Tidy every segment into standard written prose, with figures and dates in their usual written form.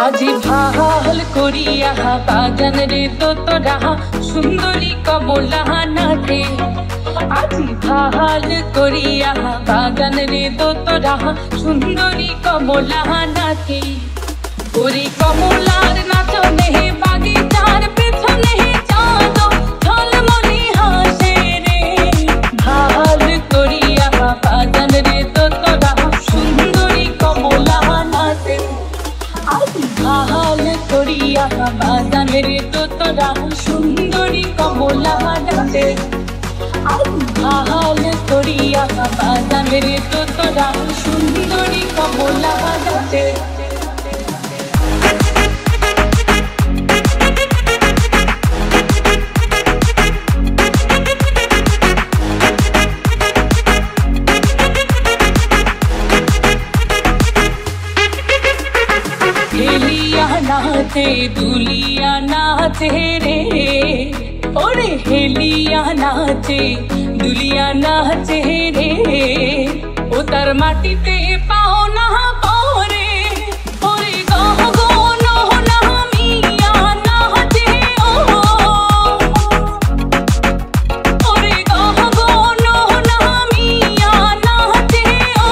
আজি ভাল করিয়া বাজান রে তোরা সুন্দরী কমলা নাথে। আজি ভাল করিয়া বাজান রে তোরা সুন্দরী কমলা নাথে। ওরে কমলার নাচনে বাগিচার পেছনে চাঁদ ঝলমলি হাসে রে। ভাল করিয়া বাজান রে তোরা সুন্দরী কমলা নাথে। আজি ভাল করিয়া বাজান রে তোরা সুন্দরী কমলা নাথে। আজি ভাল করিয়া বাজান রে তোরা সুন্দরী কমলা নাথে। হেলিয়া নাচে দুলিয়া নাচে রে। ওরে হেলিয়া নাচে দুলিয়া নাচে রে। ও তার মাটিতে পাও না পরে। ওরে গহ গন না মিয়া নাচে ও। ওরে গহ গন না মিয়া নাচে ও।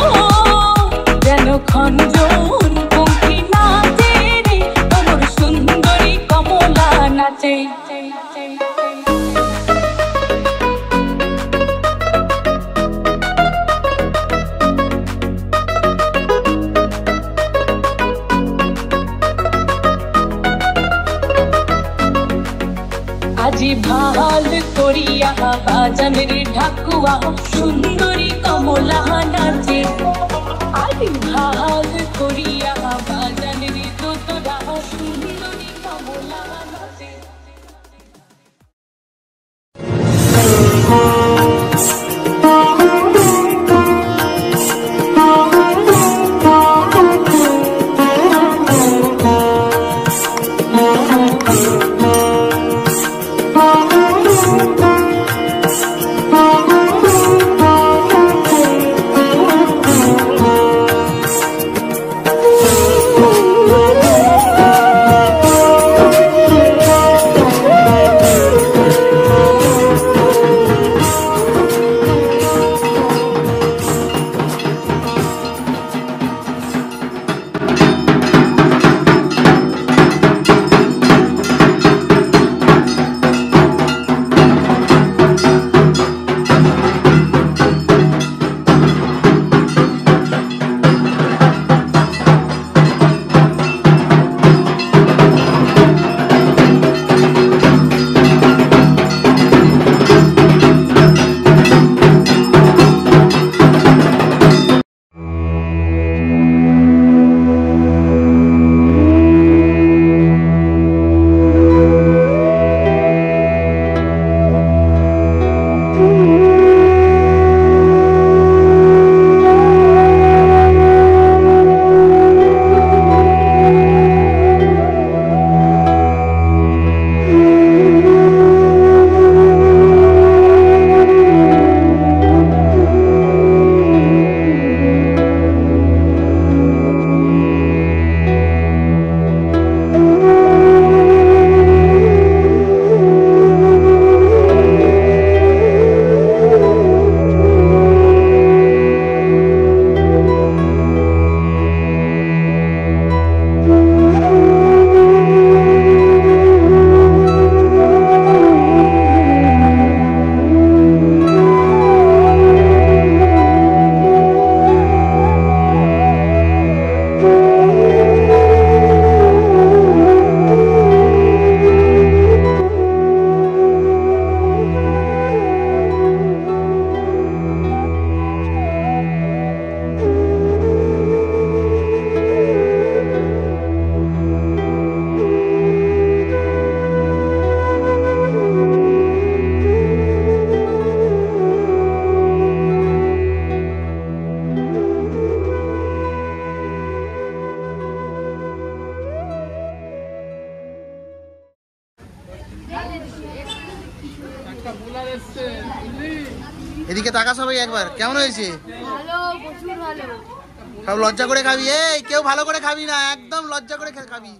যেন খঞ্জন পঙ্খী নাচে রে। তোর সুন্দরী কমলা নাচে। আজি ভাল করিয়া বাজান রে ঢাকুয়া সুন্দরী কমলা নাচে। আজি ভাল করিয়া বাজান রে তোরা সুন্দরী কমলা নাচে। এদিকে তাকা সবাই একবার, কেমন হয়েছে? ভালো, প্রচুর ভালো। সব লজ্জা করে খাবি, এই কেউ ভালো করে খাবি না, একদম লজ্জা করে খাবি,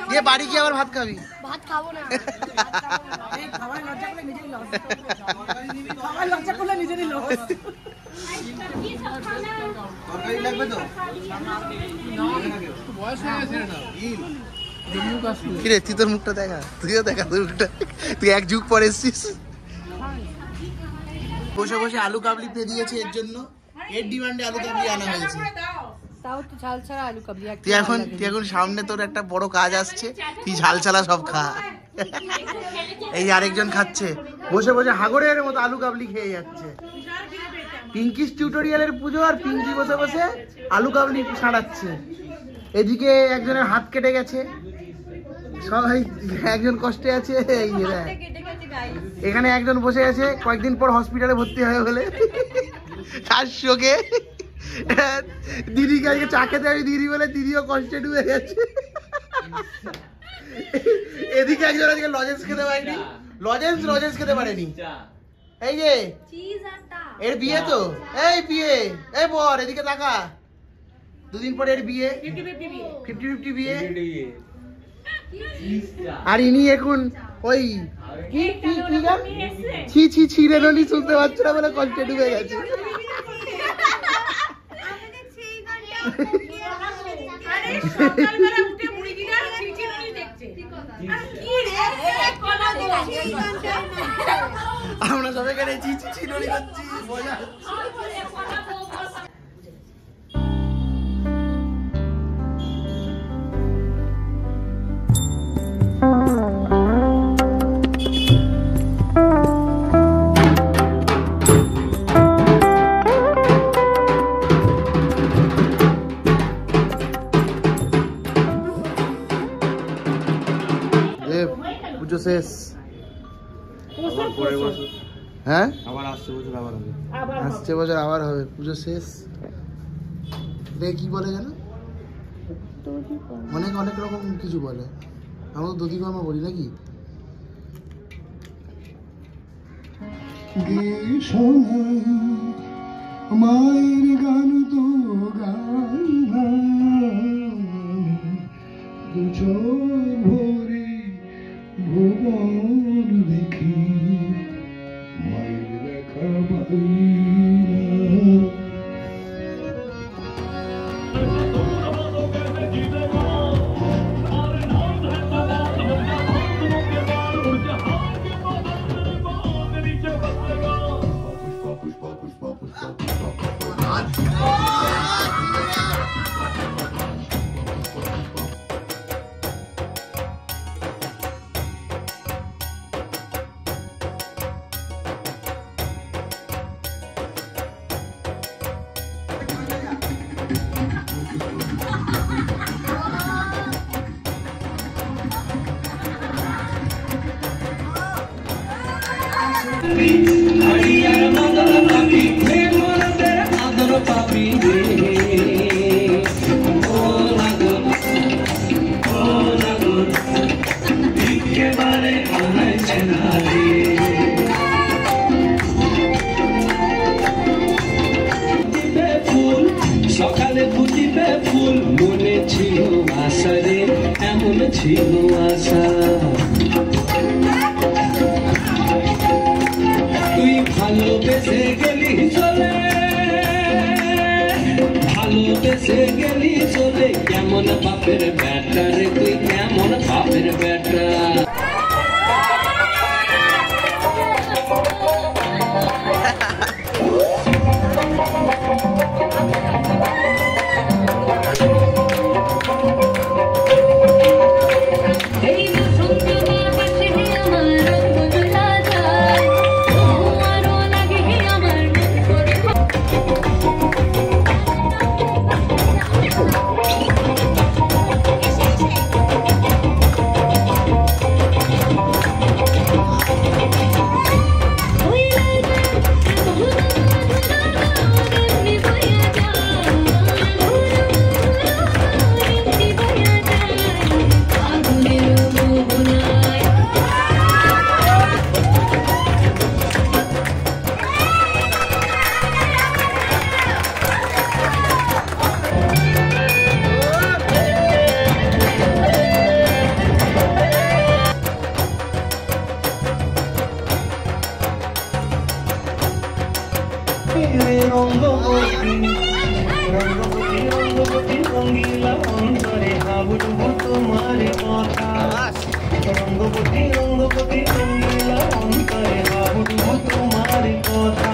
দিয়ে বাড়ি গিয়ে আবার ভাত খাবি। ভাত খাবো না, এই খাবার লজ্জা করলে নিজেরই লস, খাবার লজ্জা করলে নিজেরই লস। তরকারি লাগবে তো? বয়স হয়ে গেছে না, কিরে তুই তোর মুখটা দেখা, তুইও দেখা তোর মুখটা, তুই এক যুগ পরে এসছিস। বসে বসে আলু কাবলি পেয়ে দিয়েছে, এর জন্য এর ডিমান্ডে আলু কাবলি আনা হয়েছে। তাও তো ঝাল ছাড়া আলু কাবলি। তুই এখন সামনে তোর একটা বড় কাজ আসছে, তুই ঝাল ছাড়া সব খা। এই আরেকজন খাচ্ছে বসে বসে হাগরের মতো আলু কাবলি খেয়ে যাচ্ছে। পিঙ্কিস টিউটোরিয়ালের পুজো আর পিঙ্কি বসে বসে আলু কাবলি সারাচ্ছে। এদিকে একজনের হাত কেটে গেছে, সবাই একজন কষ্টে আছে। এখানে একজন বসে আছে, কয়েকদিন পর হসপিটালে ভর্তি হয়ে বলে শ্বাসরোগে। দিদিকে আজকে চা খেতে আমি দিদি বলে দিদিও কষ্টে ডুবে গেছে। এদিকে একজন আজকে লজেন্স খেতে পারেনি, লজেন্স খেতে পারেনি। এই যে এর বিয়ে তো, এই বিয়ে, এই বর এদিকে তাকা, দুদিন পরে এর বিয়ে, 50-50 বিয়ে। আর ইনি এখন ওই কি গান, ছি ছি ছি রেননি শুনতে পাচ্ছ না বলে কষ্টে ডুবে গেছে। আমরা সবাই এখানে ছি ছি ছি রেননি করছি, মজা শেষ। হ্যাঁ আবার আসছে বছর আবার হবে পুজো শেষ। কি বলে যেন অনেক রকম কিছু বলে, আমরা তো দধি কর্মা বলি নাকি। মায়ের গান তো ভুবন দেখি মায়ের দেখা সকালে ফুটিবে ফুল, মনে ছিল আশা রে, এমন ছিল আশা। তুই ভালোবেসে গেলি চলে, ভালোবেসে গেলি চলে, কেমন বাপের বেটা রে তুই, কেমন বাপের বেটা। রঙ্গবতী রঙ্গিলা অন্তরে হাবুডুবু তোমার কথা রঙ্গবতী রঙ্গবতী রঙ্গিলা অন্তরে হাবুডুবু তোমার কথা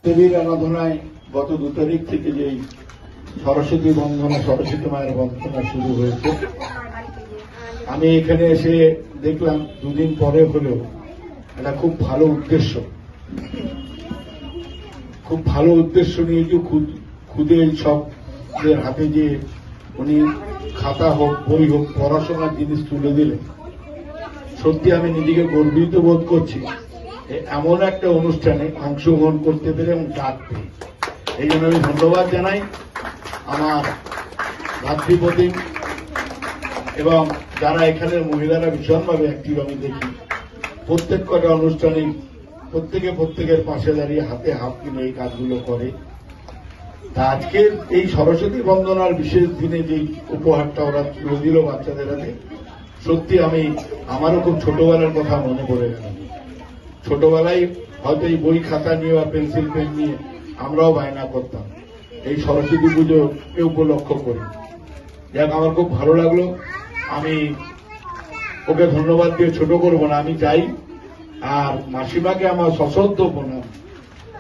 দেবীর আরাধনায় গত 2 তারিখ থেকে যেই সরস্বতী বন্দনা সরস্বতী মায়ের বন্দনা শুরু হয়েছে, আমি এখানে এসে দেখলাম 2 দিন পরে হলেও এটা খুব ভালো উদ্দেশ্য নিয়ে যে খুদে সবদের হাতে যে উনি খাতা হোক বই হোক পড়াশোনার জিনিস তুলে দিলেন, সত্যি আমি নিজেকে গর্বিত বোধ করছি এমন একটা অনুষ্ঠানে অংশগ্রহণ করতে পেরে এবং ডাক পেয়ে। এই জন্য আমি ধন্যবাদ জানাই আমার ভাতৃপ্রতিম এবং যারা এখানের মহিলারা ভীষণভাবে অ্যাক্টিভ আমি দেখি। প্রত্যেক কটা অনুষ্ঠানে প্রত্যেকের পাশে দাঁড়িয়ে হাতে হাত কিনে এই কাজগুলো করে। তা আজকের এই সরস্বতী বন্দনার বিশেষ দিনে যে উপহারটা ওরা তুলে দিল বাচ্চাদের হাতে, সত্যি আমারও খুব ছোটবেলার কথা মনে পড়ে গেল। ছোটবেলায় হয়তো এই বই খাতা নিয়ে বা পেন্সিল পেন নিয়ে আমরাও বায়না করতাম, এই সরস্বতী পুজোকে উপলক্ষ করি। যাক, আমার খুব ভালো লাগলো। আমি ওকে ধন্যবাদ দিয়ে ছোট করবো না, আমি চাই। আর মাসিমাকে আমার সশ্রদ্ধ প্রণাম,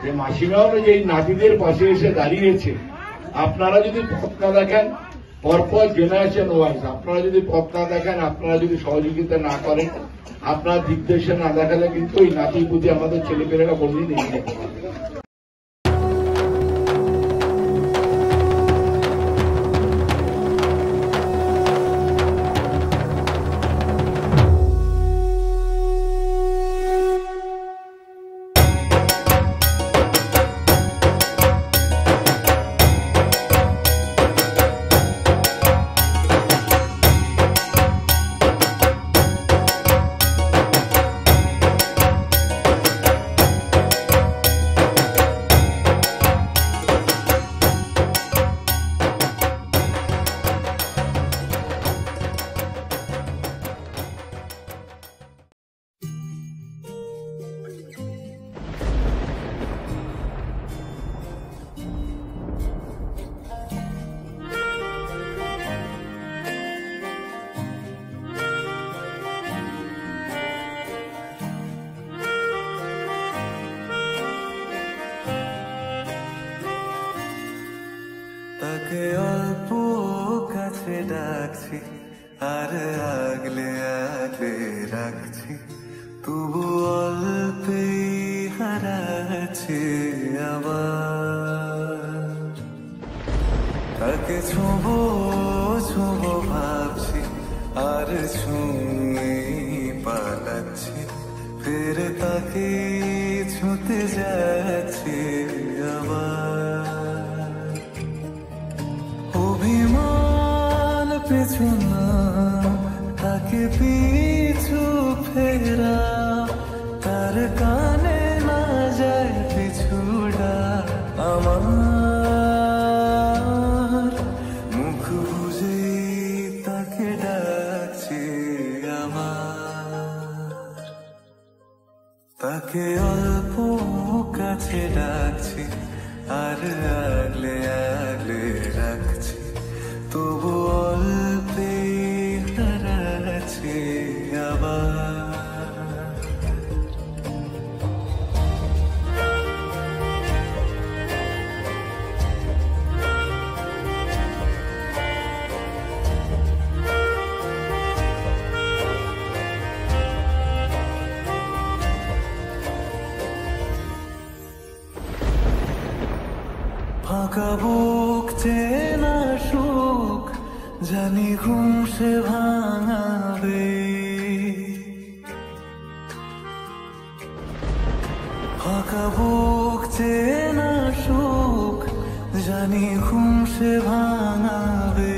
যে মাসিমাও যে এই নাতিদের পাশে এসে দাঁড়িয়েছে। আপনারা যদি পথ না দেখেন, পরপর জেনারেশন ওয়াইজ আপনারা যদি পথ না দেখেন, আপনারা যদি সহযোগিতা না করেন, আপনার দিকদেশে না দেখালে কিন্তু এই নাতির প্রতি আমাদের ছেলেপেলেরা কোনদিন এগিয়ে যেতে পারবে। ডাকছি আর আগলে আগলে রাখছি, তবু অল্পেই হারাচ্ছি আবার। তাকে ছোঁবো ছোঁবো ভাবছি আর ছুঁয়ে পালাচ্ছি, ফের তাকে ছুঁতে যাচ্ছি আবার। অভিমান পিছু না তাকে পিছু ফেরা, তার কানে না যায় পিছুড়া আমার। মুখ বুঝে তাকে ডাকছি আমার, তাকে অল্প কাছে ডাকছি আর আগলে আগলে রাখছি, তবু অল্পে হারাচ্ছি আবার। ফাঁকা বুক চেনা সুখ জানি ঘুম সে ভাঙাবে, ফাঁকা বুক চেনা সুখ জানি ঘুম সে ভাঙাবে।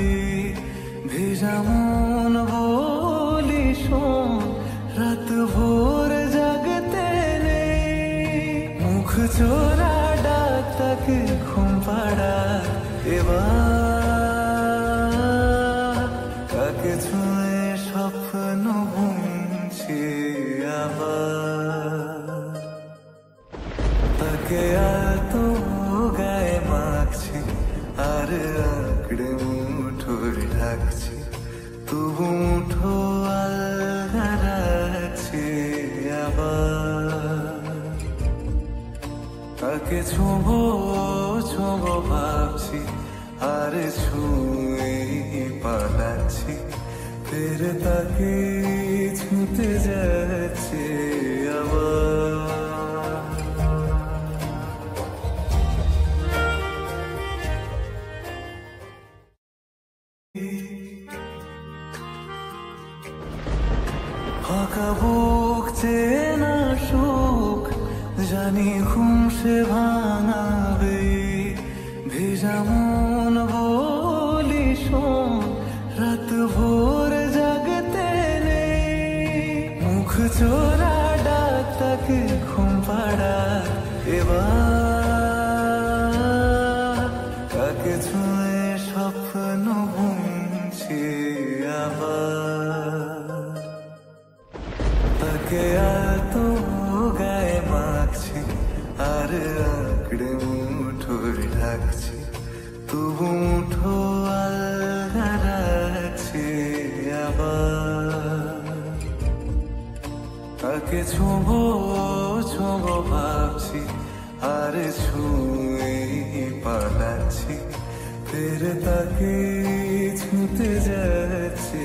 ভেজা মন বলি শোন রাত ভোর জাগতে নেই, মুখ চোরা ডাক তাকে ঘুম পাড়া এবার। তাকে ছুঁয়ে স্বপ্ন বুনছি আবার, তাকে এত গায়ে মাখছি আর আঁকড়ে মুঠোয় ঢাকছি, তবু মুঠো আলগা রাখছি আবার। তাকে ছোঁবো ছোঁবো ভাবছি আর ছুঁয়ে পালাচ্ছি, ফের তাকে ছুঁতে যাচ্ছে আবার। ফাঁকা বুক চেনা সুখ জানি ঘুম সে ভাঙাবে। ভেজা মন বলি শোন রাত ভোর জাগতে নেই, মুখ চোরা ডাক তাকে ঘুম পাড়া এবার। তাকে ছুঁয়ে স্বপ্ন বুনছি আবার, তাকে এত গায়ে মাখছি আর আঁকড়ে মুঠোয় ঢাকছি, তবু মুঠো আলগা রাখছি আবার। তাকে ছোঁবো ছোঁবো ভাবছি আর ছুঁয়ে পালাচ্ছি, ফের তাকে ছুঁতে যাচ্ছে